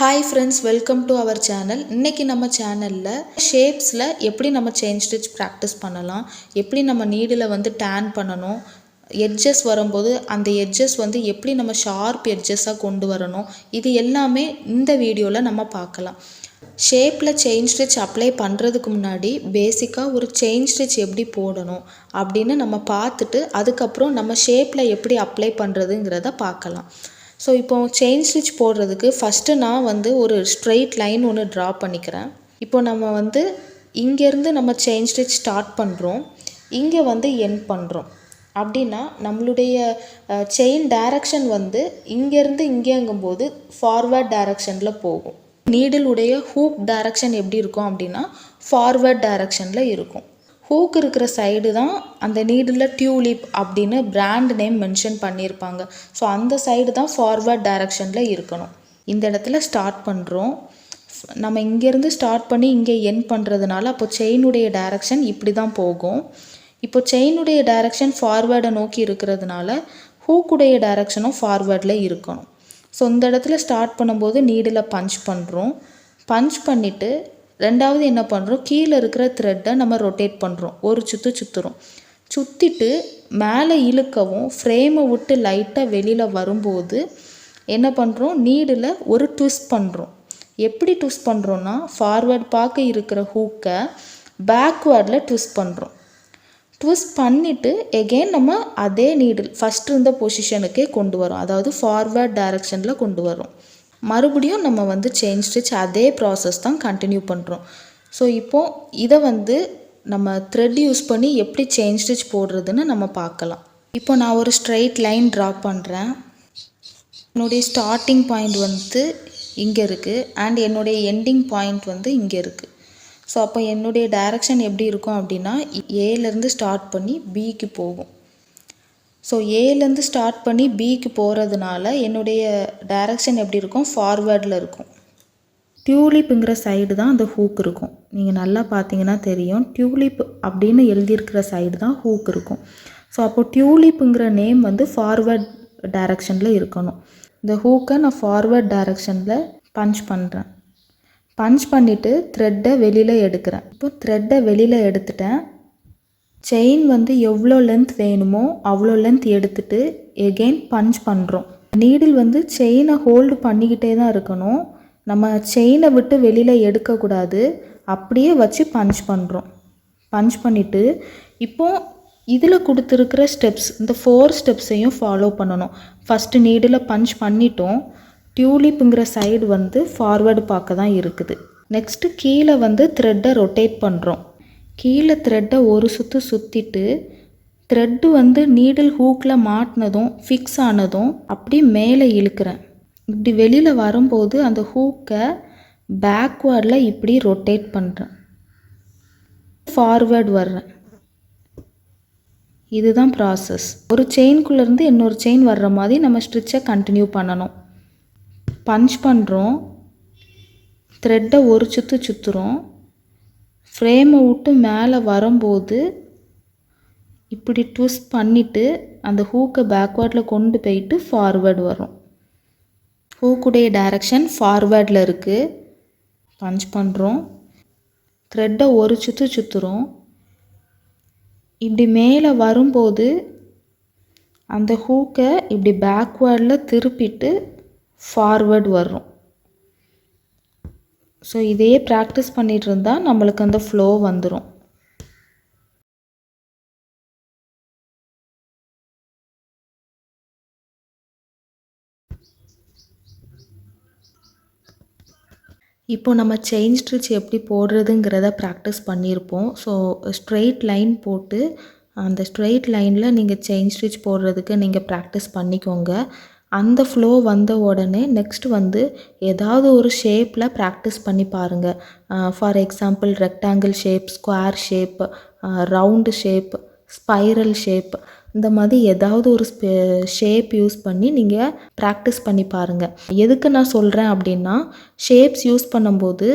Hi friends, welcome to our channel. இன்றைக்கி நம்ம சேனலில் ஷேப்ஸில் எப்படி நம்ம செயின் ஸ்டிச் ப்ராக்டிஸ் பண்ணலாம், எப்படி நம்ம நீடில் வந்து டேன் பண்ணணும், எட்ஜஸ் வரும்போது அந்த எட்ஜஸ் வந்து எப்படி நம்ம ஷார்ப் எட்ஜஸாக கொண்டு வரணும், இது எல்லாமே இந்த வீடியோவில் நம்ம பார்க்கலாம். ஷேப்பில் செயின் ஸ்டிச் அப்ளை பண்ணுறதுக்கு முன்னாடி பேசிக்காக ஒரு செயின் ஸ்டிச் எப்படி போடணும் அப்படின்னு நம்ம பார்த்துட்டு அதுக்கப்புறம் நம்ம ஷேப்பில் எப்படி அப்ளை பண்ணுறதுங்கிறத பார்க்கலாம். ஸோ இப்போது செயின் ஸ்டிச் போடுறதுக்கு ஃபஸ்ட்டு நான் வந்து ஒரு ஸ்ட்ரெயிட் லைன் ஒன்று ட்ரா பண்ணிக்கிறேன். இப்போ நம்ம வந்து இங்கேருந்து நம்ம செயின் ஸ்டிச் ஸ்டார்ட் பண்ணுறோம், இங்கே வந்து எண்ட் பண்ணுறோம். அப்படின்னா நம்மளுடைய செயின் டைரக்ஷன் வந்து இங்கேருந்து இங்கேங்கும்போது ஃபார்வர்ட் டைரக்ஷனில் போகும். நீடிலுடைய ஹூக் டைரக்ஷன் எப்படி இருக்கும் அப்படின்னா ஃபார்வர்ட் டைரக்ஷனில் இருக்கும். ஹூக் இருக்கிற சைடு தான் அந்த நீடில் டியூலிப் அப்படின்னு பிராண்ட் நேம் மென்ஷன் பண்ணியிருப்பாங்க. ஸோ அந்த சைடு தான் ஃபார்வர்ட் டைரக்ஷனில் இருக்கணும். இந்த இடத்துல ஸ்டார்ட் பண்ணுறோம், நம்ம இங்கேருந்து ஸ்டார்ட் பண்ணி இங்கே எண்ட் பண்ணுறதுனால அப்போ செயினுடைய டைரக்ஷன் இப்படி தான் போகும். இப்போ செயினுடைய டைரக்ஷன் ஃபார்வேர்டை நோக்கி இருக்கிறதுனால ஹூக்குடைய டைரக்ஷனும் ஃபார்வேர்டில் இருக்கணும். ஸோ இந்த இடத்துல ஸ்டார்ட் பண்ணும்போது நீடில் பஞ்ச் பண்ணுறோம். பஞ்ச் பண்ணிவிட்டு ரெண்டாவது என்ன பண்ணுறோம், கீழே இருக்கிற த்ரெட்டை நம்ம ரொட்டேட் பண்ணுறோம், ஒரு சுற்றுறோம். சுற்றிட்டு மேலே இழுக்கவும் ஃப்ரேமை விட்டு லைட்டாக வெளியில் வரும்போது என்ன பண்ணுறோம், நீடில் ஒரு ட்விஸ்ட் பண்ணுறோம். எப்படி ட்விஸ்ட் பண்ணுறோன்னா ஃபார்வேர்ட் பார்க்க இருக்கிற ஹூக்கை பேக்வேர்டில் ட்விஸ்ட் பண்ணுறோம். ட்விஸ்ட் பண்ணிவிட்டு எகெயின் நம்ம அதே நீடில் ஃபஸ்ட் இருந்த பொசிஷனுக்கே கொண்டு வரோம், அதாவது ஃபார்வேர்ட் டைரக்ஷனில் கொண்டு வரோம். மறுபடியும் நம்ம வந்து செயின் ஸ்டிச் அதே ப்ராசஸ் தான் கண்டினியூ பண்ணுறோம். ஸோ இப்போது இதை வந்து நம்ம த்ரெட் யூஸ் பண்ணி எப்படி செயின் ஸ்டிச் போடுறதுன்னு நம்ம பார்க்கலாம். இப்போ நான் ஒரு ஸ்ட்ரெயிட் லைன் ட்ரா பண்ணுறேன். என்னுடைய ஸ்டார்டிங் பாயிண்ட் வந்து இங்கே இருக்குது அண்ட் என்னுடைய எண்டிங் பாயிண்ட் வந்து இங்கே இருக்குது. ஸோ அப்போ என்னுடைய டைரக்ஷன் எப்படி இருக்கும் அப்படின்னா ஏலேருந்து ஸ்டார்ட் பண்ணி பிக்கு போகும். ஸோ ஏலேருந்து ஸ்டார்ட் பண்ணி பிக்கு போகிறதுனால என்னுடைய டைரக்ஷன் எப்படி இருக்கும், ஃபார்வேர்டில் இருக்கும். டியூலிப்புங்கிற சைடு தான் அந்த ஹூக் இருக்கும். நீங்கள் நல்லா பார்த்தீங்கன்னா தெரியும், டியூலிப் அப்படின்னு எழுதியிருக்கிற சைடு தான் ஹூக் இருக்கும். ஸோ அப்போ டியூலிப்புங்கிற நேம் வந்து ஃபார்வேர்ட் டைரக்ஷனில் இருக்கணும். இந்த ஹூக்கை நான் ஃபார்வேர்ட் டைரக்ஷனில் பஞ்ச் பண்ணுறேன். பஞ்ச் பண்ணிவிட்டு த்ரெட்டை வெளியில் எடுக்கிறேன். இப்போ த்ரெட்டை வெளியில் எடுத்துட்டேன். செயின் வந்து எவ்வளோ லென்த் வேணுமோ அவ்வளோ லென்த் எடுத்துகிட்டு எகெயின் பஞ்ச் பண்ணுறோம். நீடில் வந்து செயினை ஹோல்டு பண்ணிக்கிட்டே தான் இருக்கணும், நம்ம செயினை விட்டு வெளியில் எடுக்கக்கூடாது, அப்படியே வச்சு பஞ்ச் பண்ணுறோம். பஞ்ச் பண்ணிவிட்டு இப்போது இதில் கொடுத்துருக்கிற ஸ்டெப்ஸ், இந்த 4 ஸ்டெப்ஸையும் ஃபாலோ பண்ணணும். ஃபஸ்ட்டு நீடில் பஞ்ச் பண்ணிட்டோம், டியூலிப்புங்கிற சைடு வந்து ஃபார்வேர்டு பார்க்க தான் இருக்குது. நெக்ஸ்ட்டு கீழே வந்து த்ரெட்டை ரொட்டேட் பண்ணுறோம். கீழே த்ரெட்டை ஒரு சுற்றிட்டு த்ரெட்டு வந்து நீடில் ஹூக்கில் மாட்டினதும் ஃபிக்ஸ் ஆனதும் அப்படியே மேலே இழுக்கிறேன். இப்படி வெளியில் வரும்போது அந்த ஹூக்கை பேக்வேர்டில் இப்படி ரொட்டேட் பண்ணுறேன், ஃபார்வேர்டு வர்றேன். இதுதான் ப்ராசஸ். ஒரு செயின்குள்ளேருந்து இன்னொரு செயின் வர்ற மாதிரி நம்ம ஸ்டிச்சை கண்டினியூ பண்ணணும். பஞ்ச் பண்ணுறோம், த்ரெட்டை ஒரு சுற்றுறோம், ஃப்ரேமை விட்டு மேலே வரும்போது இப்படி ட்விஸ்ட் பண்ணிவிட்டு அந்த ஹூக்கை பேக்வேர்டில் கொண்டு போயிட்டு ஃபார்வேர்டு வரும். ஹூக்குடைய டைரக்ஷன் ஃபார்வேர்டில் இருக்குது. பஞ்ச் பண்ணுறோம், த்ரெட்டை ஒரு சுற்றுறோம். இப்படி மேலே வரும்போது அந்த ஹூக்கை இப்படி பேக்வேர்டில் திருப்பிட்டு ஃபார்வேர்டு வரும். ஸோ இதையே ப்ராக்டிஸ் பண்ணிகிட்டு இருந்தால் நம்மளுக்கு அந்த ஃப்ளோ வந்துடும். இப்போ நம்ம செயின் ஸ்டிச் எப்படி போடுறதுங்கிறத ப்ராக்டிஸ் பண்ணியிருப்போம். ஸோ ஸ்ட்ரெயிட் லைன் போட்டு அந்த ஸ்ட்ரெயிட் லைனில் நீங்கள் செயின் ஸ்டிச் போடுறதுக்கு நீங்கள் ப்ராக்டிஸ் பண்ணிக்கோங்க. அந்த ஃப்ளோ வந்த உடனே நெக்ஸ்ட் வந்து ஏதாவது ஒரு ஷேப்பில் ப்ராக்டிஸ் பண்ணி பாருங்கள். For example rectangle shape, square shape, round shape, spiral shape, இந்த மாதிரி ஏதாவது ஒரு ஷேப் யூஸ் பண்ணி நீங்கள் ப்ராக்டிஸ் பண்ணி பாருங்கள். எதுக்கு நான் சொல்கிறேன் அப்படின்னா, ஷேப்ஸ் யூஸ் பண்ணும்போது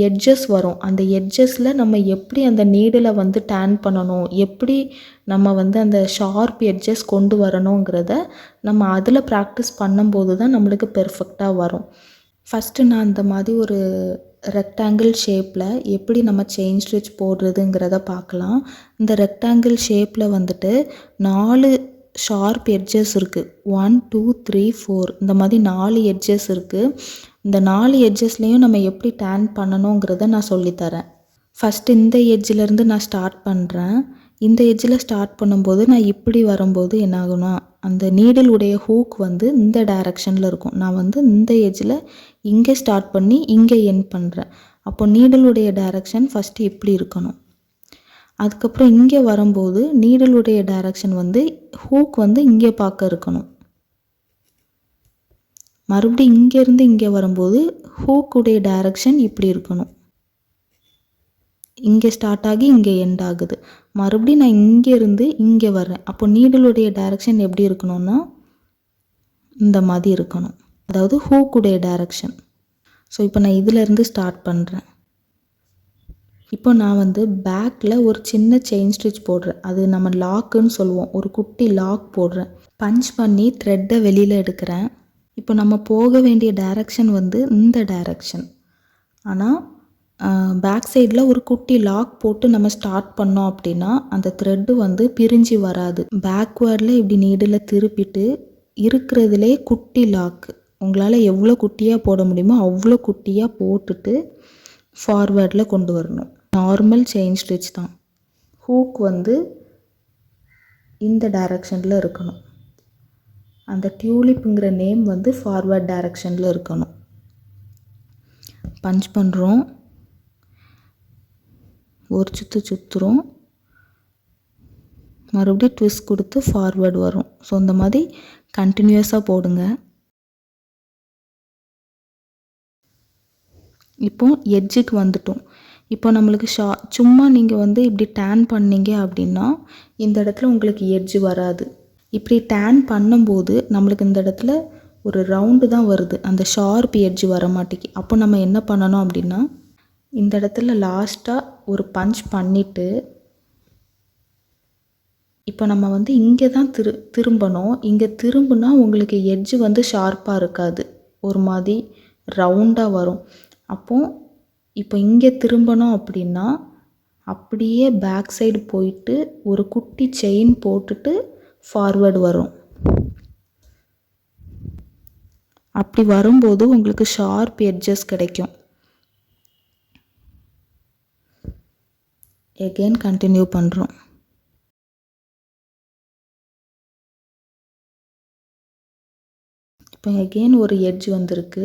எட்ஜஸ் வரும். அந்த எட்ஜஸில் நம்ம எப்படி அந்த நீடில் வந்து டேன் பண்ணணும், எப்படி நம்ம வந்து அந்த ஷார்ப் எட்ஜஸ் கொண்டு வரணுங்கிறத நம்ம அதில் ப்ராக்டிஸ் பண்ணும்போது தான் நம்மளுக்கு பெர்ஃபெக்டாக வரும். ஃபஸ்ட்டு நான் இந்த மாதிரி ஒரு ரெக்டாங்கிள் ஷேப்பில் எப்படி நம்ம செயின் ஸ்டிச் போடுறதுங்கிறத பார்க்கலாம். இந்த ரெக்டாங்கிள் ஷேப்பில் வந்துட்டு 4 ஷார்ப் எட்ஜஸ் இருக்குது. 1 2 3 4 இந்த மாதிரி 4 எட்ஜஸ் இருக்குது. இந்த 4 எட்ஜஸ்லேயும் நம்ம எப்படி டேன் பண்ணணுங்கிறத நான் சொல்லித்தரேன். ஃபஸ்ட்டு இந்த எட்ஜிலேருந்து நான் ஸ்டார்ட் பண்ணுறேன். இந்த எட்ஜில் ஸ்டார்ட் பண்ணும்போது நான் இப்படி வரும்போது என்ன ஆகுனா, அந்த நீடிலுடைய ஹூக் வந்து இந்த டைரக்ஷனில் இருக்கும். நான் வந்து இந்த எட்ஜில் இங்கே ஸ்டார்ட் பண்ணி இங்கே எண்ட் பண்ணுறேன். அப்போ நீடிலுடைய டைரக்ஷன் ஃபஸ்ட்டு இப்படி இருக்கணும். அதுக்கப்புறம் இங்கே வரும்போது நீடிலுடைய டைரக்ஷன் வந்து ஹூக் வந்து இங்கே பார்க்க இருக்கணும். மறுபடியும் இங்கேருந்து இங்கே வரும்போது ஹூக்குடைய டைரக்ஷன் இப்படி இருக்கணும். இங்கே ஸ்டார்ட் ஆகி இங்கே எண்ட் ஆகுது. மறுபடியும் நான் இங்கேருந்து இங்கே வர்றேன். அப்போ நீடிலுடைய டைரக்ஷன் எப்படி இருக்கணும்னா இந்த மாதிரி இருக்கணும். அதாவது ஹூக்குடைய டைரக்ஷன். ஸோ இப்போ நான் இதிலேருந்து ஸ்டார்ட் பண்ணுறேன். இப்போ நான் வந்து பேக்கில் ஒரு சின்ன செயின் ஸ்டிச் போடுறேன். அது நம்ம லாக்குன்னு சொல்லுவோம். ஒரு குட்டி லாக் போடுறேன். பஞ்ச் பண்ணி த்ரெட்டை வெளியில் எடுக்கிறேன். இப்போ நம்ம போக வேண்டிய டைரக்ஷன் வந்து இந்த டைரக்ஷன். ஆனால் பேக் சைடில் ஒரு குட்டி லாக் போட்டு நம்ம ஸ்டார்ட் பண்ணோம் அப்படின்னா அந்த த்ரெட்டு வந்து பிரிஞ்சு வராது. பேக்வேர்டில் இப்படி நீடில் திருப்பிட்டு இருக்கிறதுலே குட்டி லாக்கு உங்களால் எவ்வளோ குட்டியாக போட முடியுமோ அவ்வளோ குட்டியாக போட்டுட்டு ஃபார்வேர்டில் கொண்டு வரணும். நார்மல் செயின் ஸ்டிச் தான். ஹூக் வந்து இந்த டைரக்ஷனில் இருக்கணும். அந்த டியூலிப்புங்கிற நேம் வந்து ஃபார்வேர்ட் டைரக்ஷனில் இருக்கணும். பஞ்ச் பண்ணுறோம். ஒரு சுற்றுறோம். மறுபடியும் ட்விஸ்ட் கொடுத்து ஃபார்வேர்டு வரும். ஸோ இந்த மாதிரி கண்டினியூஸாக போடுங்க. இப்போ எட்ஜுக்கு வந்துட்டோம். இப்போ நம்மளுக்கு சும்மா நீங்கள் வந்து இப்படி டேன் பண்ணீங்க அப்படின்னா இந்த இடத்துல உங்களுக்கு எட்ஜு வராது. இப்படி டேன் பண்ணும்போது நம்மளுக்கு இந்த இடத்துல ஒரு ரவுண்டு தான் வருது. அந்த ஷார்ப் எட்ஜு வர மாட்டேங்கி. அப்போ நம்ம என்ன பண்ணணும் அப்படின்னா இந்த இடத்துல லாஸ்ட்டாக ஒரு பஞ்ச் பண்ணிவிட்டு இப்போ நம்ம வந்து இங்கே தான் திரும்பணும். இங்கே திரும்பினா உங்களுக்கு எட்ஜு வந்து ஷார்ப்பாக இருக்காது. ஒரு மாதிரி ரவுண்டாக வரும். அப்போது இப்போ இங்கே திரும்பணும் அப்படின்னா அப்படியே பேக் சைடு போயிட்டு ஒரு குட்டி செயின் போட்டுட்டு ஃபார்வேர்டு வரும். அப்படி வரும்போது உங்களுக்கு ஷார்ப் எட்ஜஸ் கிடைக்கும். எகெயின் கண்டினியூ பண்ணுறோம். இப்போ எகெயின் ஒரு எட்ஜ் வந்திருக்கு.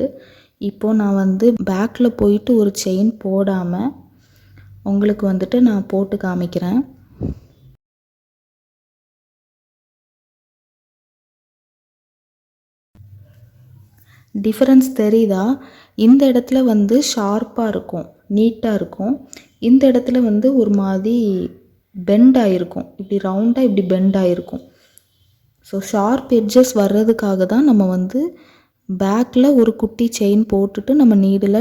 இப்போது நான் வந்து பேக்கில் போயிட்டு ஒரு செயின் போடாமல் உங்களுக்கு வந்துட்டு நான் போட்டு காமிக்கிறேன். டிஃபரன்ஸ் தெரியுதா? இந்த இடத்துல வந்து ஷார்ப்பாக இருக்கும், நீட்டாக இருக்கும். இந்த இடத்துல வந்து ஒரு மாதிரி பெண்ட் ஆகிருக்கும். இப்படி ரவுண்டாக இப்படி பெண்ட் ஆகிருக்கும். ஸோ ஷார்ப் எட்ஜஸ் வர்றதுக்காக தான் நம்ம வந்து பேக்கில் ஒரு குட்டி செயின் போட்டுட்டு நம்ம நீடில்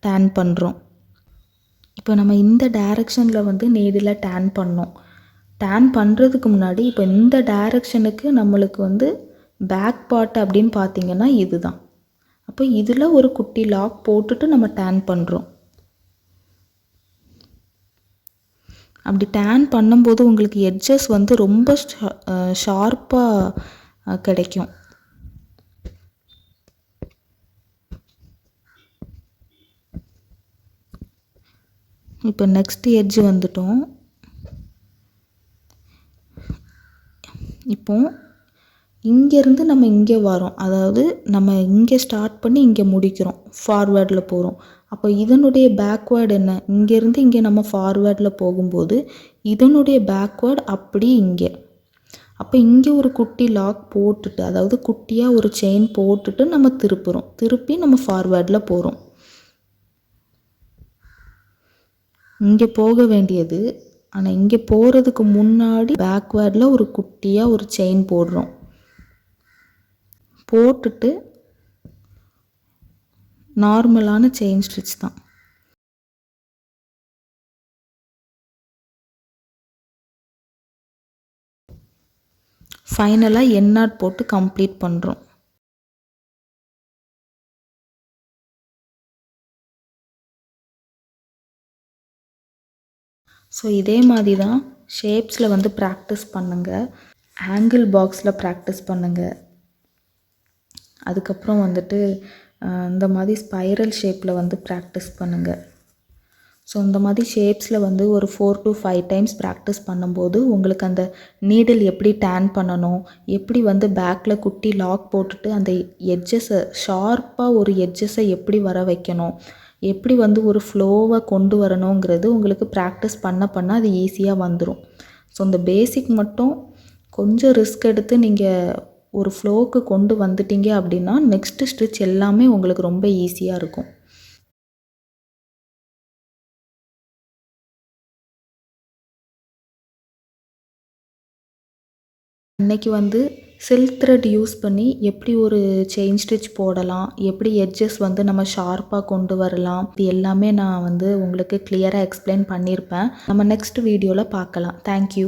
டேன் பண்ணுறோம். இப்போ நம்ம இந்த டைரக்ஷனில் வந்து நீடில் டேன் பண்ணோம். டேன் பண்ணுறதுக்கு முன்னாடி இப்போ இந்த டைரக்ஷனுக்கு நம்மளுக்கு வந்து பேக் பார்ட் அப்படின்னு பார்த்திங்கன்னா இதுதான். அப்போ இதில் ஒரு குட்டி லாக் போட்டுட்டு நம்ம டேன் பண்ணுறோம். அப்படி டேன் பண்ணும்போது உங்களுக்கு எட்ஜஸ் வந்து ரொம்ப ஷார்ப்பாக கிடைக்கும். இப்போ நெக்ஸ்ட் எட்ஜ் வந்துட்டோம். இப்போ இங்கேருந்து நம்ம இங்கே வரோம். அதாவது நம்ம இங்கே ஸ்டார்ட் பண்ணி இங்கே முடிக்கிறோம். ஃபார்வேர்டில் போகிறோம். அப்போ இதனுடைய பேக்வேர்டு என்ன? இங்கேருந்து இங்கே நம்ம ஃபார்வேர்டில் போகும்போது இதனுடைய பேக்வேர்டு அப்படி இங்கே. அப்போ இங்கே ஒரு குட்டி லாக் போட்டுட்டு அதாவது குட்டியாக ஒரு செயின் போட்டுட்டு நம்ம திருப்பி நம்ம ஃபார்வேர்டில் போகிறோம். இங்கே போக வேண்டியது. ஆனால் இங்கே போகிறதுக்கு முன்னாடி பேக்வேர்டில் ஒரு குட்டியாக ஒரு செயின் போடுறோம். போட்டுட்டு நார்மலான செயின் ஸ்டிச் தான். ஃபைனலாக என் நாட் போட்டு கம்ப்ளீட் பண்ணுறோம். ஸோ இதே மாதிரி தான் ஷேப்ஸில் வந்து ப்ராக்டிஸ் பண்ணுங்கள், ஆங்கிள் பாக்ஸில் ப்ராக்டிஸ் பண்ணுங்கள். அதுக்கப்புறம் வந்துட்டு இந்த மாதிரி ஸ்பைரல் ஷேப்பில் வந்து ப்ராக்டிஸ் பண்ணுங்கள். ஸோ இந்த மாதிரி ஷேப்ஸில் வந்து ஒரு 4 to 5 டைம்ஸ் ப்ராக்டிஸ் பண்ணும்போது உங்களுக்கு அந்த நீடில் எப்படி டேன் பண்ணணும், எப்படி வந்து பேக்கில் குட்டி லாக் போட்டுட்டு அந்த எட்ஜஸை ஷார்ப்பாக ஒரு எட்ஜஸை எப்படி வர வைக்கணும், எப்படி வந்து ஒரு ஃப்ளோவை கொண்டு வரணுங்கிறது உங்களுக்கு ப்ராக்டிஸ் பண்ண அது ஈஸியாக வந்துடும். ஸோ இந்த பேசிக் மட்டும் கொஞ்சம் ரிஸ்க் எடுத்து நீங்கள் ஒரு ஃப்ளோவுக்கு கொண்டு வந்துட்டீங்க அப்படின்னா நெக்ஸ்ட்டு ஸ்டிச் எல்லாமே உங்களுக்கு ரொம்ப ஈஸியாக இருக்கும். இன்றைக்கி வந்து சில்க் த்ரெட் யூஸ் பண்ணி எப்படி ஒரு செயின் ஸ்டிச் போடலாம், எப்படி எட்ஜஸ் வந்து நம்ம ஷார்ப்பாக கொண்டு வரலாம், இது எல்லாமே நான் வந்து உங்களுக்கு கிளியராக எக்ஸ்பிளைன் பண்ணியிருப்பேன். நம்ம நெக்ஸ்ட் வீடியோவில் பார்க்கலாம். தேங்க்யூ.